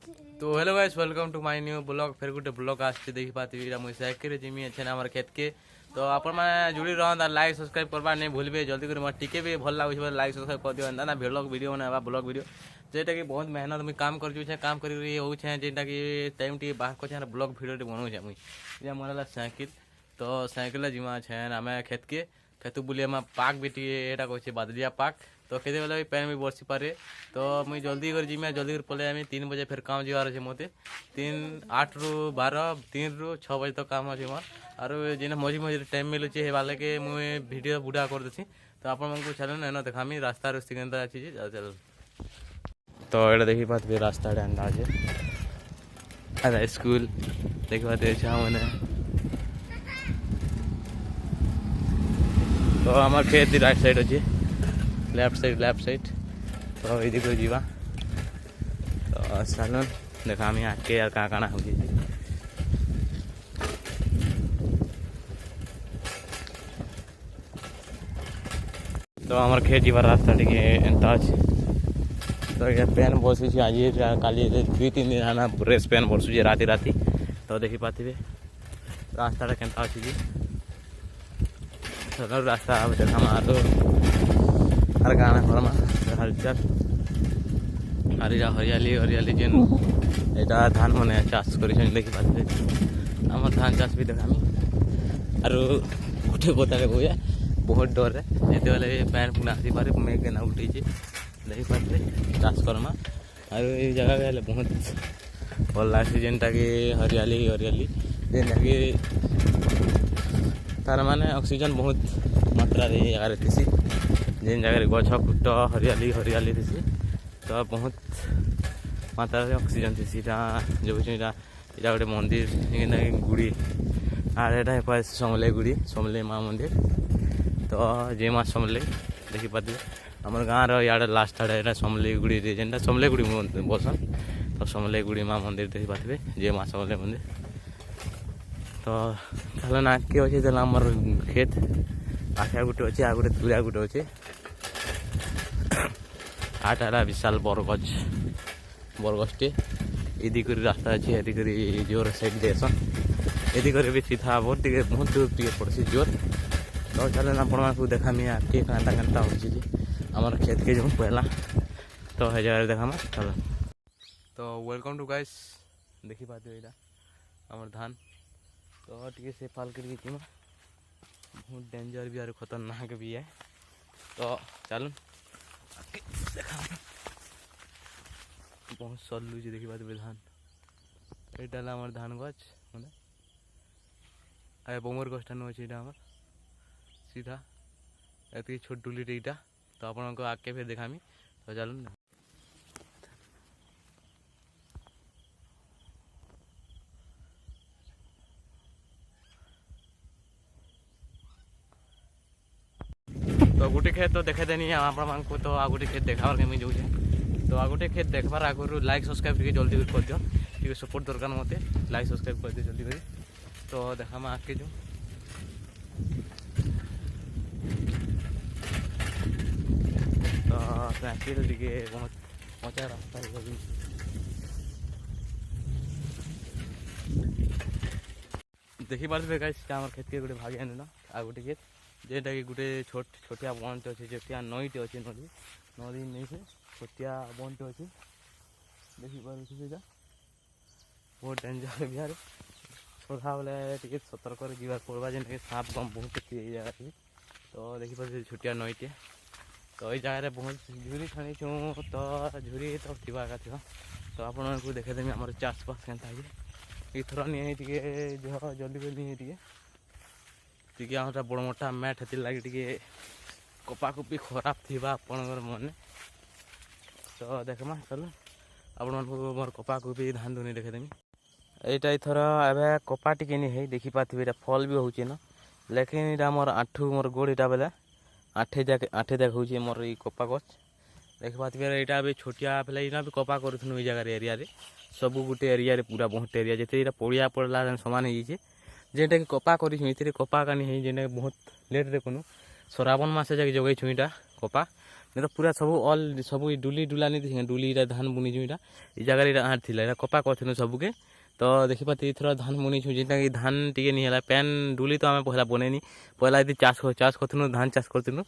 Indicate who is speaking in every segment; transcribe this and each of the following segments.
Speaker 1: तो hello guys, welcome to my new blog. फिर गोटे ब्लॉग आसছে দেখি পাতিবিরা মুই সাইকেল জিমি আছে না আমার ক্ষেতকে। তো আপন মানে জুড়ি রহন আর লাইক সবসক্রাইব করবা नहीं भूलबे। जल्दी कर मोर टिके भी भल लागुछ बोले लाइक सब्सक्राइब कर दियो ना ब्लॉग वीडियो ना ब्लॉग वीडियो जेटा कि बहुत मेहनत मुई काम कर छे काम कर होछे जेटा कि टाइम टी बाहर को छे ब्लॉग वीडियो टी बनाउ छे मुई जे मोरला साइकिल। तो साइकिल जिमा छे आमे खेत के खेतु बुलिया में पाक बेटी एटा कहछे बादलिया पाक। तो केते बेला भी पैन भी बरसी पारे। तो मुई जल्दी कर जिमे जल्दी कर पले आमी 3 बजे फिर काम जीवार छे मोते 8 रु 12 3 रु 6 बजे तक काम अछि मोर। आरो जेना मझी मझी टाइम मिलु छे हे वाले के मुई वीडियो बुडा कर देछि। तो आपन मन को चलन न देखामी रास्ता रस्ती केनता अछि जे चल। तो एटा देखि बात भी रास्ता रे अंदाज है स्कूल देखि बात छै हमने। तो हमार खेत राइट साइड अच्छे लेफ्ट साइड। तो ये को जीवा तो सालन देखा मी आके यार कहाँ कहाँ हो। तो हमार खेत जीवा रास्ता टी एंता अच्छे। तो ये पेन बसी आज काली 2-3 दिन आना रेस पेन बसुचे राति राति। तो देखी पाते रास्ता केनता अच्छे जी चलो रास्ता देखा आरो आर गाना करमा हलचल हरिया हरियाली हरियाली जेन एटा धान मने चाष करी देखि पाते हमर धान चाष भी देखामी। आरो गोटे बताले बोया बहुत डर रे जेते वाले पैन पुना आसी पारे मैं के ना उठी जे देखि पाते चाष करमा। आरो ए जगह गेले बहुत भल लागे जेनटा कि हरियाली हरियाली जेनटा कि तार माने ऑक्सीजन बहुत मात्रा रे जगह थी जेन जगह गछ खुट हरियाली हरियाली थी। तो बहुत मात्रा रे ऑक्सीजन थी जो गोटे मंदिर गुड़ी आर एटा समले गुड़ी समले माँ मंदिर। तो जे माँ समले देखी पाते आम गाँव रहा लास्ट आड़े समले गुड़ी जेनटा समले गुड़ी बसन। तो समले गुड़ी माँ मंदिर देखी पाते जे माँ समले मंदिर। तो चलो ना के अच्छे चल आमर खेत आखिया गोटे अच्छे आ गोटे तुरा गोटे अच्छे आटा विशाल बरगछटे यदि रास्ता अच्छे यदि जोर साइड देसन यदि भी सीधा बहुत दूर टे पड़सी जोर। तो चलो आपण को देखा आगे कांता कांता हो आमर खेत के जो पहला तो है जगह देखा चलो। तो वेलकम टू गाइस देखी पाते यहाँ आमर धान। तो टे से फाल कर बहुत डेंजर भी और खतरनाक भी है। तो चलो देखा बहुत सल्लू देखी बात धान यहाँ आम धान गछ मैंने आए बमर गछटा नु अच्छे यहाँ सीधा ये छोट डुली यहाँ। तो आप आगे फिर देखामी। तो चलो तो गोटे खेत तो देखे देनी आपण को। तो आ गोटे खेत देखार केमी जाऊे। तो आ गोटे खेत देखबार आगु लाइक सब्सक्राइब टे जल्दी कर दियो टे सपोर्ट दरकार मते लाइक सब्सक्राइब कर दियो जल्दी कर। तो देखा आगे जो तो साइकिल टे बहुत मजा रास्ता देखी पारे गाइस खेत के गोटे भागे आने ना आ गोटे खेत जेटा कि गोटे छोटिया बंटे अच्छे छोटिया नईटे अच्छे नदी नदी नहीं से छोटिया बंटे अच्छे देखी पारे बहुत डेंजर बिहार छोड़ा बेले टे सतर्क जीवार पड़वा जेन सांप गम बहुत जगह। तो देखी पारे छोटिया नईटे। तो ये जगह बहुत झुरी छाणी छूँ। तो झुरी तो थी थी। तो आप देखेदेमी आम चाषबास के इथर नहीं जल्दी कर नहीं टे बड़ मोटा मैट हेती लगे टे कपाकुपी खराब थी आपणकर मन। तो देखमा चलो आपण मोर कपाकुपी धान दुनी देखेदेमी। यहाँ इथर ए कपा टी नहीं देखी पाथे फल भी होचे ना लेकिन यहाँ मोर आठू मोर गोड़ यहाँ बेले आठे जाक हो मोर ये कपा गछ देखी पाथे। यहाँ भी छोटिया पहले यहाँ भी कपा करूँ जगह एरिया सब गोटे एरिया पूरा बहुत एरिया जिते पड़िया पड़ला सामान हो जेनटा कि कपा कर कपा कानी जेने बहुत लेट रे कनु श्रावण मासे जाके जगै छुईटा कपा। नहीं तो पूरा सब अल सब डुली डुला नहीं थी डुली धान बुनीछु इटा ई जगह इटा आठ थिला इटा कपा करथिनु सबके तो देखि पाती थोड़ा धान बुनीछु जेटा कि धान टिके नहीं हला पैन डुली तो आमे पहला बनेनी पहला यदि चाष करथिनु धान चाष करथिनु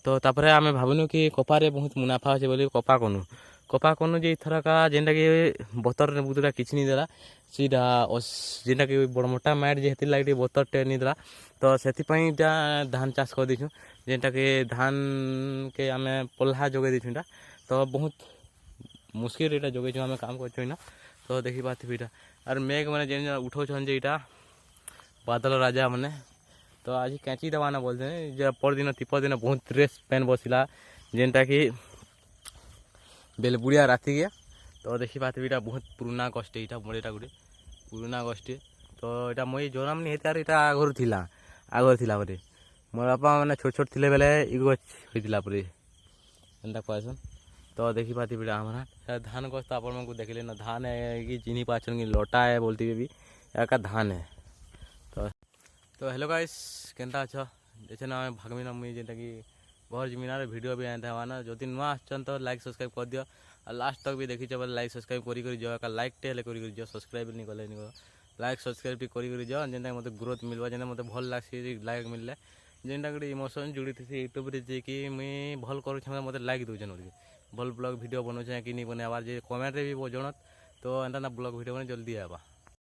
Speaker 1: तो तापरे आमे भाबनु कि कपा रे बहुत मुनाफा अछि बोली कपा कनु जे थरका जेनटा कि बतर ने बुतरा किछ नहीं देला सीधा जेनटा कि बड़ मोटा मैट जे हेति लागे बतर टे नहीं देला तो सेति पई धान चाष कर दिछु जेनटा कि धान के आमे पल्हा जोगे दिछु तो बहुत मुश्किल एटा जोगे जो आमे काम करछु ना तो देखि पाथि बिटा और मेघ माने जेन उठो छन जे इटा बादल राजा माने तो आज कैंची दबाना बोलते जे पर दिन तिपर दिन बहुत रेस पेन बसिला जेनटा कि बेलबुड़िया राति गया तो देखि पाथि बिटा बहुत पुराना गछटे इटा बड़ेटा गुटे पुराना गछटे तो इटा मई जोराम नहीं हेतार इटा आगर थिला बोले मोर बापा माने छोट छोट थिले बेले इ गछ होइतिला परे एंता कहसन तो देखि पाथि बिटा हमरा धान गछ तो आपण मन को देखले न धान है कि चिनी पाचन की लोटा है बोलती भी का धान है तो हेलो गाइस केनता अच्छा जैसे ना भागमी ना मुई जेटा कि घर जमीन वीडियो भी आते हवा जदि नुआ आछन तो लाइक सब्सक्राइब कर दियो और लास्ट तक भी देखी बोले लाइक सब्सक्राइब करी जाओ का लाइक टे करी जाओ सब्सक्राइब नहीं कले नहीं लाइक सब्सक्राइब भी करी जाओ जेनटा मते ग्रोथ मिलवा जेनटा मते भल लागसी लाइक मिलले जेनटा गोटे इमोशन जुड़ी थी यूट्यूब रे जे कि मुई भल करू मते लाइक दउछन भल ब्लॉग वीडियो बनौछे कि नहीं बनाबार जे कमेंट रे भी जनत तो एंता ना ब्लॉग वीडियो बने जल्दी आवा।